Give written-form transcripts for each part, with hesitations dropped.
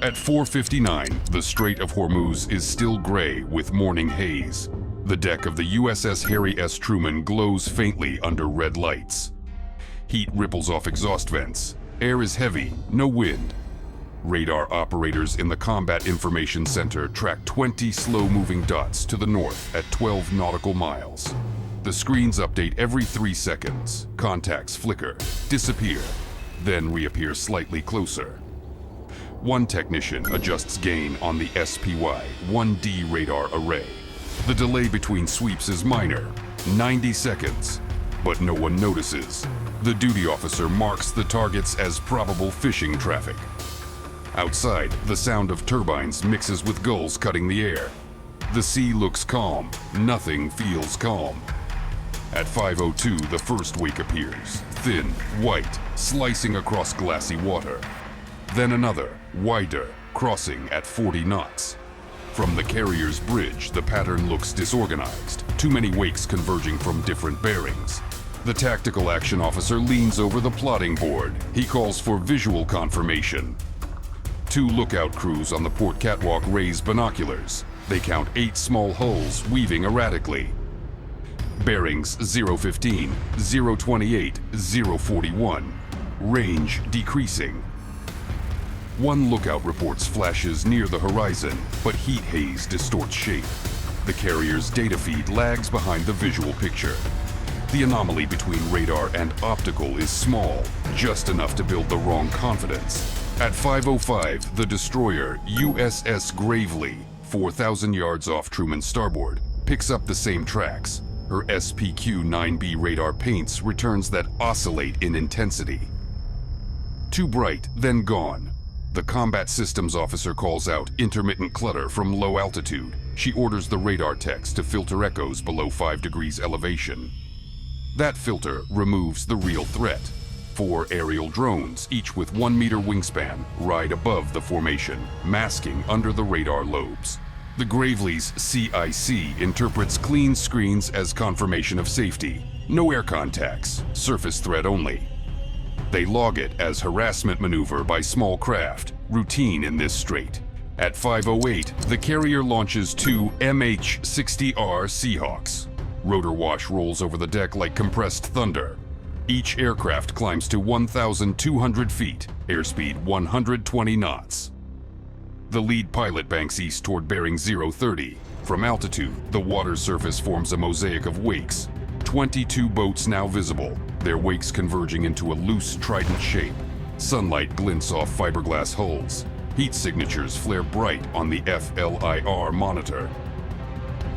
At 4:59, the Strait of Hormuz is still gray with morning haze. The deck of the USS Harry S. Truman glows faintly under red lights. Heat ripples off exhaust vents. Air is heavy, no wind. Radar operators in the Combat Information Center track 20 slow-moving dots to the north at 12 nautical miles. The screens update every 3 seconds. Contacts flicker, disappear, then reappear slightly closer. One technician adjusts gain on the SPY-1D radar array. The delay between sweeps is minor, 90 seconds, but no one notices. The duty officer marks the targets as probable fishing traffic. Outside, the sound of turbines mixes with gulls cutting the air. The sea looks calm, nothing feels calm. At 5:02, the first wake appears, thin, white, slicing across glassy water. Then another, wider, crossing at 40 knots. From the carrier's bridge, the pattern looks disorganized, too many wakes converging from different bearings. The tactical action officer leans over the plotting board. He calls for visual confirmation. 2 lookout crews on the port catwalk raise binoculars. They count 8 small hulls weaving erratically. Bearings 015, 028, 041. Range decreasing. One lookout reports flashes near the horizon, but heat haze distorts shape. The carrier's data feed lags behind the visual picture. The anomaly between radar and optical is small, just enough to build the wrong confidence. At 5:05, the destroyer USS Gravely, 4,000 yards off Truman's starboard, picks up the same tracks. Her SPQ-9B radar paints returns that oscillate in intensity. Too bright, then gone. The combat systems officer calls out intermittent clutter from low altitude. She orders the radar techs to filter echoes below 5 degrees elevation. That filter removes the real threat. 4 aerial drones, each with 1-meter wingspan, ride above the formation, masking under the radar lobes. The Gravely's CIC interprets clean screens as confirmation of safety. No air contacts, surface threat only. They log it as harassment maneuver by small craft, routine in this strait. At 5:08, the carrier launches 2 MH-60R Seahawks. Rotor wash rolls over the deck like compressed thunder. Each aircraft climbs to 1,200 feet, airspeed 120 knots. The lead pilot banks east toward bearing 030. From altitude, the water surface forms a mosaic of wakes. 22 boats now visible, their wakes converging into a loose trident shape. Sunlight glints off fiberglass hulls. Heat signatures flare bright on the FLIR monitor.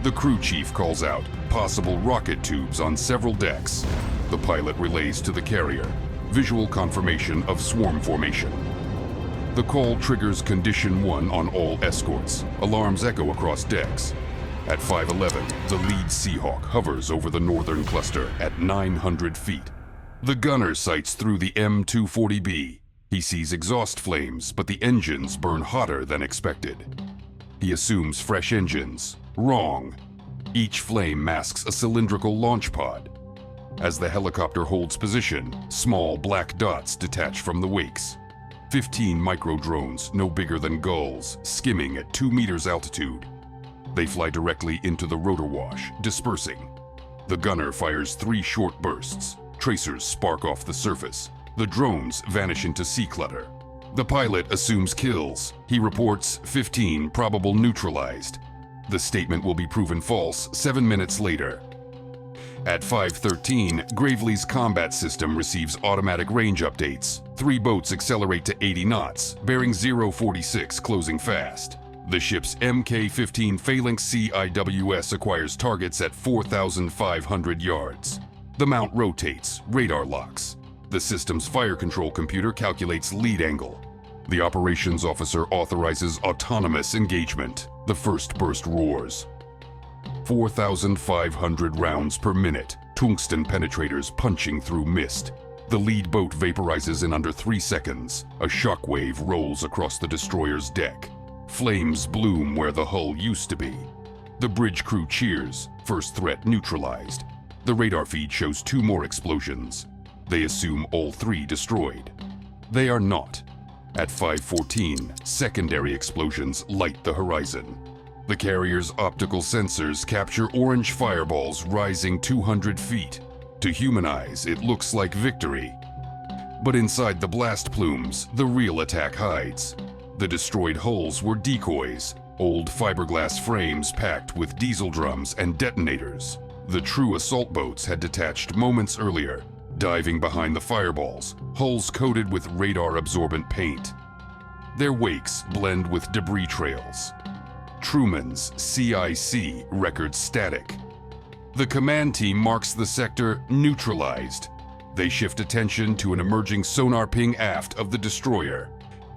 The crew chief calls out, possible rocket tubes on several decks. The pilot relays to the carrier, visual confirmation of swarm formation. The call triggers Condition 1 on all escorts. Alarms echo across decks. At 5:11, the lead Seahawk hovers over the northern cluster at 900 feet. The gunner sights through the M240B. He sees exhaust flames, but the engines burn hotter than expected. He assumes fresh engines. Wrong. Each flame masks a cylindrical launch pod. As the helicopter holds position, small black dots detach from the wakes. 15 micro-drones, no bigger than gulls, skimming at 2 meters altitude. They fly directly into the rotor wash, dispersing. The gunner fires 3 short bursts. Tracers spark off the surface. The drones vanish into sea clutter. The pilot assumes kills. He reports 15 probable neutralized. The statement will be proven false 7 minutes later. At 5:13, Gravely's combat system receives automatic range updates. 3 boats accelerate to 80 knots, bearing 046 closing fast. The ship's Mk-15 Phalanx CIWS acquires targets at 4,500 yards. The mount rotates, radar locks. The system's fire control computer calculates lead angle. The operations officer authorizes autonomous engagement. The first burst roars. 4,500 rounds per minute, tungsten penetrators punching through mist. The lead boat vaporizes in under 3 seconds. A shockwave rolls across the destroyer's deck. Flames bloom where the hull used to be. The bridge crew cheers, first threat neutralized. The radar feed shows 2 more explosions. They assume all 3 destroyed. They are not. At 5:14, secondary explosions light the horizon. The carrier's optical sensors capture orange fireballs rising 200 feet. To human eyes, it looks like victory. But inside the blast plumes, the real attack hides. The destroyed hulls were decoys, old fiberglass frames packed with diesel drums and detonators. The true assault boats had detached moments earlier, diving behind the fireballs, hulls coated with radar-absorbent paint. Their wakes blend with debris trails. Truman's CIC records static. The command team marks the sector neutralized. They shift attention to an emerging sonar ping aft of the destroyer.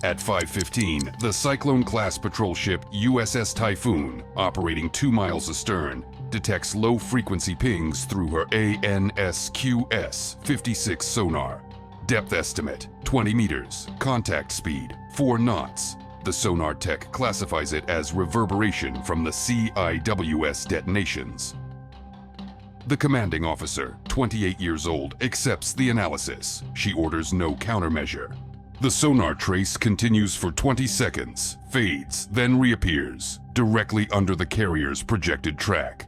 At 5:15, the Cyclone-class patrol ship USS Typhoon, operating 2 miles astern, detects low-frequency pings through her ANSQS-56 sonar. Depth estimate, 20 meters. Contact speed, 4 knots. The sonar tech classifies it as reverberation from the CIWS detonations. The commanding officer, 28 years old, accepts the analysis. She orders no countermeasure. The sonar trace continues for 20 seconds, fades, then reappears, directly under the carrier's projected track.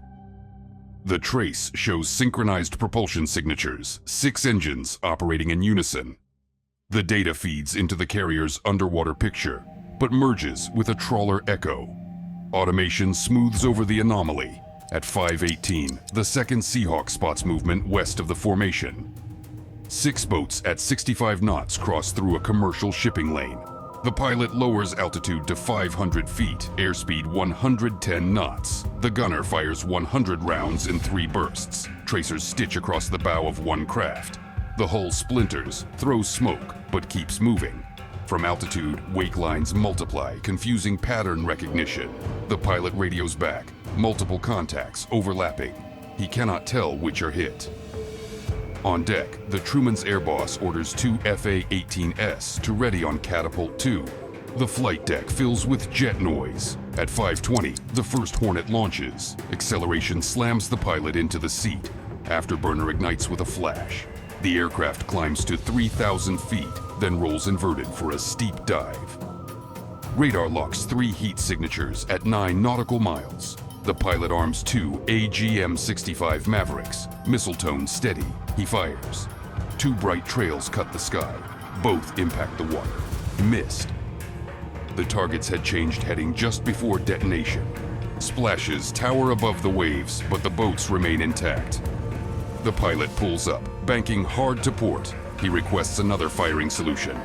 The trace shows synchronized propulsion signatures, 6 engines operating in unison. The data feeds into the carrier's underwater picture, but merges with a trawler echo. Automation smooths over the anomaly. At 5:18, the second Seahawk spots movement west of the formation. 6 boats at 65 knots cross through a commercial shipping lane. The pilot lowers altitude to 500 feet, airspeed 110 knots. The gunner fires 100 rounds in 3 bursts. Tracers stitch across the bow of one craft. The hull splinters, throws smoke, but keeps moving. From altitude, wake lines multiply, confusing pattern recognition. The pilot radios back, multiple contacts overlapping. He cannot tell which are hit. On deck, the Truman's air boss orders 2 FA-18S to ready on Catapult 2. The flight deck fills with jet noise. At 5:20, the first Hornet launches. Acceleration slams the pilot into the seat. Afterburner ignites with a flash. The aircraft climbs to 3,000 feet, then rolls inverted for a steep dive. Radar locks 3 heat signatures at 9 nautical miles. The pilot arms 2 AGM-65 Mavericks, missile tone steady. He fires. 2 bright trails cut the sky. Both impact the water. Missed. The targets had changed heading just before detonation. Splashes tower above the waves, but the boats remain intact. The pilot pulls up, banking hard to port. He requests another firing solution.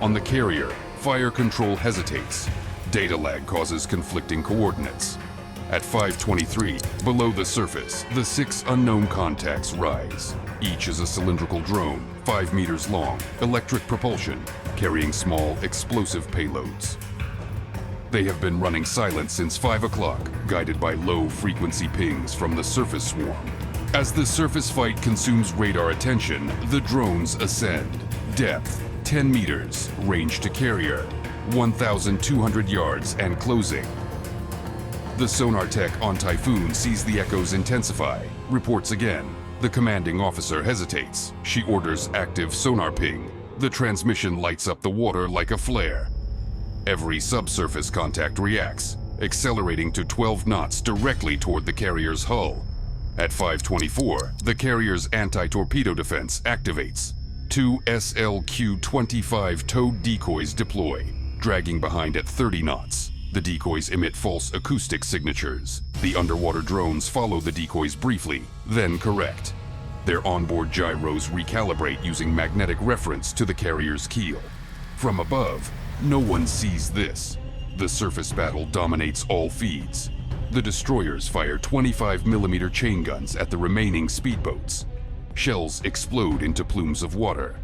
On the carrier, fire control hesitates. Data lag causes conflicting coordinates. At 5:23, below the surface, the 6 unknown contacts rise. Each is a cylindrical drone, 5 meters long, electric propulsion, carrying small explosive payloads. They have been running silent since 5 o'clock, guided by low-frequency pings from the surface swarm. As the surface fight consumes radar attention, the drones ascend. Depth, 10 meters, range to carrier, 1,200 yards and closing. The sonar tech on Typhoon sees the echoes intensify, reports again. The commanding officer hesitates. She orders active sonar ping. The transmission lights up the water like a flare. Every subsurface contact reacts, accelerating to 12 knots directly toward the carrier's hull. At 5:24, the carrier's anti-torpedo defense activates. 2 SLQ-25 towed decoys deploy, dragging behind at 30 knots. The decoys emit false acoustic signatures. The underwater drones follow the decoys briefly, then correct. Their onboard gyros recalibrate using magnetic reference to the carrier's keel. From above, no one sees this. The surface battle dominates all feeds. The destroyers fire 25mm chain guns at the remaining speedboats. Shells explode into plumes of water.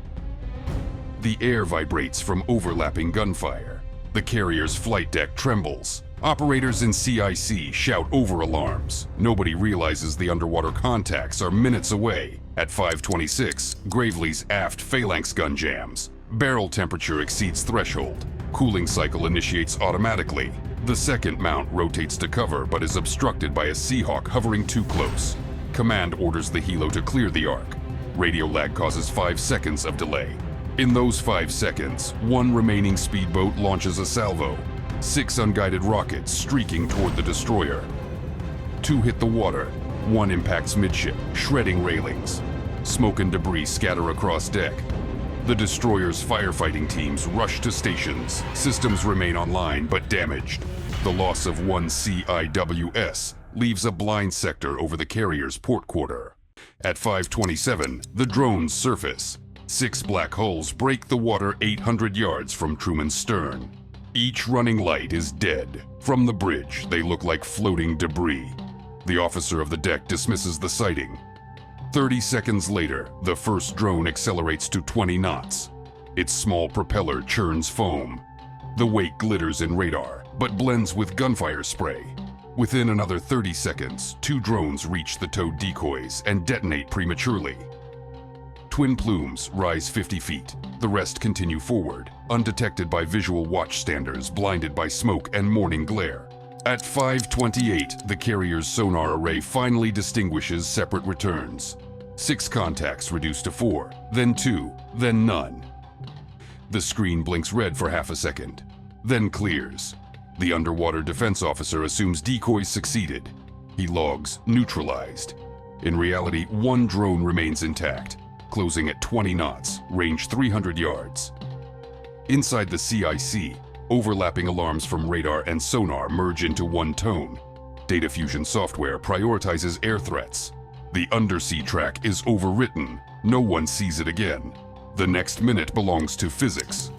The air vibrates from overlapping gunfire. The carrier's flight deck trembles. Operators in CIC shout over alarms. Nobody realizes the underwater contacts are minutes away. At 5:26, Gravely's aft phalanx gun jams. Barrel temperature exceeds threshold. Cooling cycle initiates automatically. The second mount rotates to cover but is obstructed by a Seahawk hovering too close. Command orders the helo to clear the arc. Radio lag causes 5 seconds of delay. In those 5 seconds, one remaining speedboat launches a salvo, 6 unguided rockets streaking toward the destroyer. 2 hit the water, 1 impacts midship, shredding railings. Smoke and debris scatter across deck. The destroyer's firefighting teams rush to stations. Systems remain online but damaged. The loss of 1 CIWS leaves a blind sector over the carrier's port quarter. At 5:27, the drones surface. 6 black holes break the water 800 yards from Truman's stern. Each running light is dead. From the bridge, they look like floating debris. The officer of the deck dismisses the sighting. 30 seconds later, the first drone accelerates to 20 knots. Its small propeller churns foam. The wake glitters in radar, but blends with gunfire spray. Within another 30 seconds, 2 drones reach the towed decoys and detonate prematurely. Twin plumes rise 50 feet. The rest continue forward, undetected by visual watchstanders blinded by smoke and morning glare. At 5:28, the carrier's sonar array finally distinguishes separate returns. 6 contacts reduced to 4, then 2, then none. The screen blinks red for half a second, then clears. The underwater defense officer assumes decoys succeeded. He logs neutralized. In reality, 1 drone remains intact, closing at 20 knots, range 300 yards. Inside the CIC, overlapping alarms from radar and sonar merge into one tone. Data fusion software prioritizes air threats. The undersea track is overwritten. No one sees it again. The next minute belongs to physics.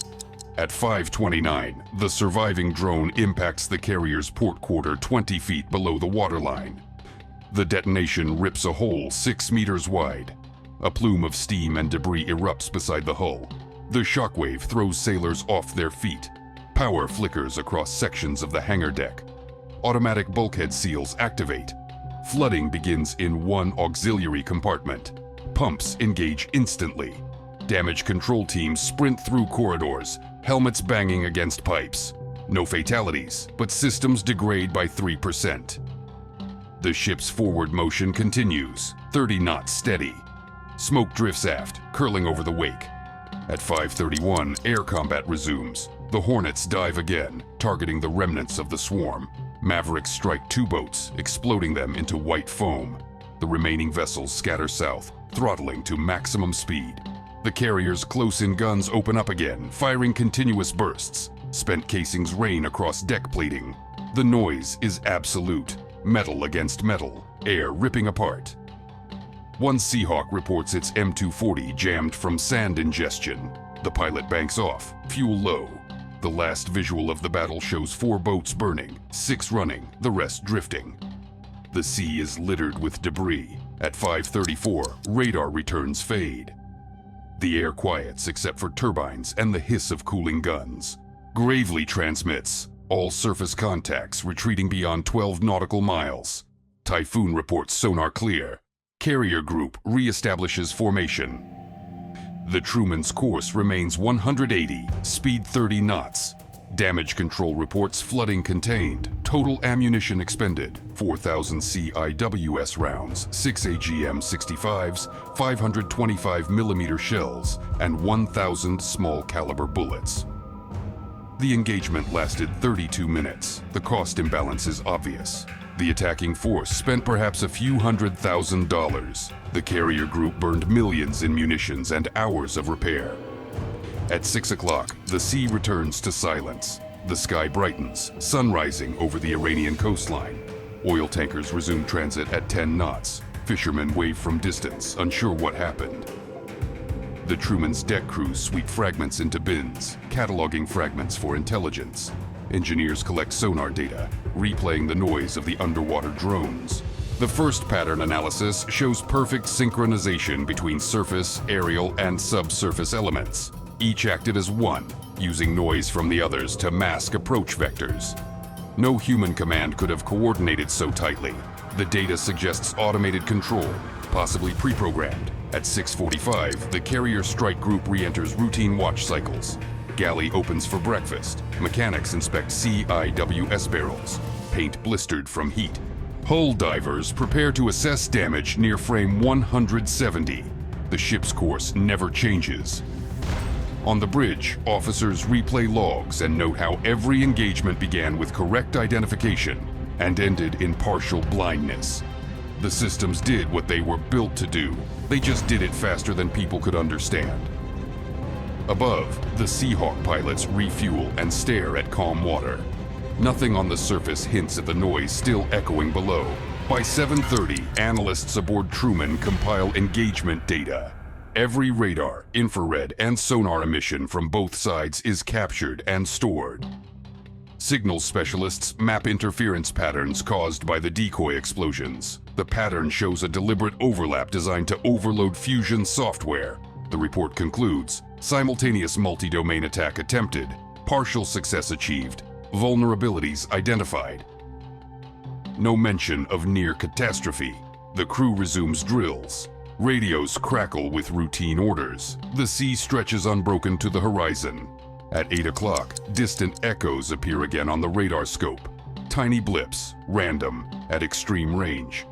At 5:29, the surviving drone impacts the carrier's port quarter 20 feet below the waterline. The detonation rips a hole 6 meters wide. A plume of steam and debris erupts beside the hull. The shockwave throws sailors off their feet. Power flickers across sections of the hangar deck. Automatic bulkhead seals activate. Flooding begins in one auxiliary compartment. Pumps engage instantly. Damage control teams sprint through corridors, helmets banging against pipes. No fatalities, but systems degrade by 3%. The ship's forward motion continues, 30 knots steady. Smoke drifts aft, curling over the wake. At 5:31, air combat resumes. The Hornets dive again, targeting the remnants of the swarm. Mavericks strike 2 boats, exploding them into white foam. The remaining vessels scatter south, throttling to maximum speed. The carrier's close-in guns open up again, firing continuous bursts. Spent casings rain across deck plating. The noise is absolute. Metal against metal, air ripping apart. One Seahawk reports its M240 jammed from sand ingestion. The pilot banks off, fuel low. The last visual of the battle shows 4 boats burning, 6 running, the rest drifting. The sea is littered with debris. At 5:34, radar returns fade. The air quiets except for turbines and the hiss of cooling guns. Gravely transmits, all surface contacts retreating beyond 12 nautical miles. Typhoon reports sonar clear. Carrier group reestablishes formation. The Truman's course remains 180, speed 30 knots. Damage control reports flooding contained. Total ammunition expended, 4,000 CIWS rounds, 6 AGM-65s, 525mm shells, and 1,000 small caliber bullets. The engagement lasted 32 minutes. The cost imbalance is obvious. The attacking force spent perhaps a few $100,000. The carrier group burned millions in munitions and hours of repair. At 6 o'clock, the sea returns to silence. The sky brightens, sun rising over the Iranian coastline. Oil tankers resume transit at 10 knots. Fishermen wave from distance, unsure what happened. The Truman's deck crews sweep fragments into bins, cataloging fragments for intelligence. Engineers collect sonar data, replaying the noise of the underwater drones. The first pattern analysis shows perfect synchronization between surface, aerial, and subsurface elements. Each acted as one, using noise from the others to mask approach vectors. No human command could have coordinated so tightly. The data suggests automated control, possibly pre-programmed. At 6:45, the carrier strike group re-enters routine watch cycles. Galley opens for breakfast. Mechanics inspect CIWS barrels, paint blistered from heat. Hull divers prepare to assess damage near frame 170. The ship's course never changes. On the bridge, officers replay logs and note how every engagement began with correct identification and ended in partial blindness. The systems did what they were built to do. They just did it faster than people could understand. Above, the Seahawk pilots refuel and stare at calm water. Nothing on the surface hints at the noise still echoing below. By 7:30, analysts aboard Truman compile engagement data. Every radar, infrared, and sonar emission from both sides is captured and stored. Signal specialists map interference patterns caused by the decoy explosions. The pattern shows a deliberate overlap designed to overload fusion software. The report concludes, simultaneous multi-domain attack attempted, partial success achieved, vulnerabilities identified. No mention of near catastrophe. The crew resumes drills. Radios crackle with routine orders. The sea stretches unbroken to the horizon. At 8 o'clock, distant echoes appear again on the radar scope. Tiny blips, random, at extreme range.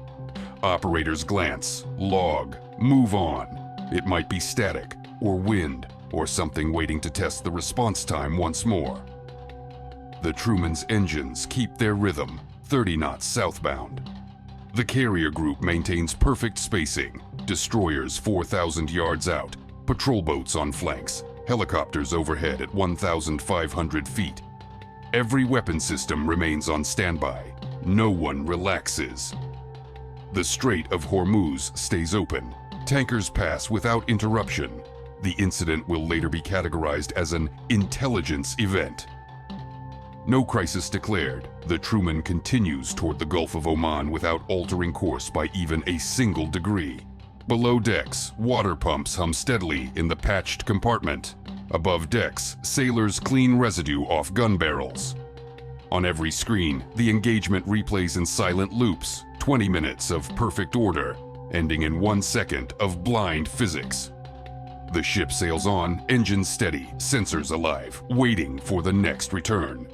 Operators glance, log, move on. It might be static, or wind, or something waiting to test the response time once more. The Truman's engines keep their rhythm, 30 knots southbound. The carrier group maintains perfect spacing. Destroyers 4,000 yards out, patrol boats on flanks, helicopters overhead at 1,500 feet. Every weapon system remains on standby. No one relaxes. The Strait of Hormuz stays open. Tankers pass without interruption. The incident will later be categorized as an intelligence event. No crisis declared. The Truman continues toward the Gulf of Oman without altering course by even a single degree. Below decks, water pumps hum steadily in the patched compartment. Above decks, sailors clean residue off gun barrels. On every screen, the engagement replays in silent loops, 20 minutes of perfect order, ending in 1 second of blind physics. The ship sails on, engines steady, sensors alive, waiting for the next return.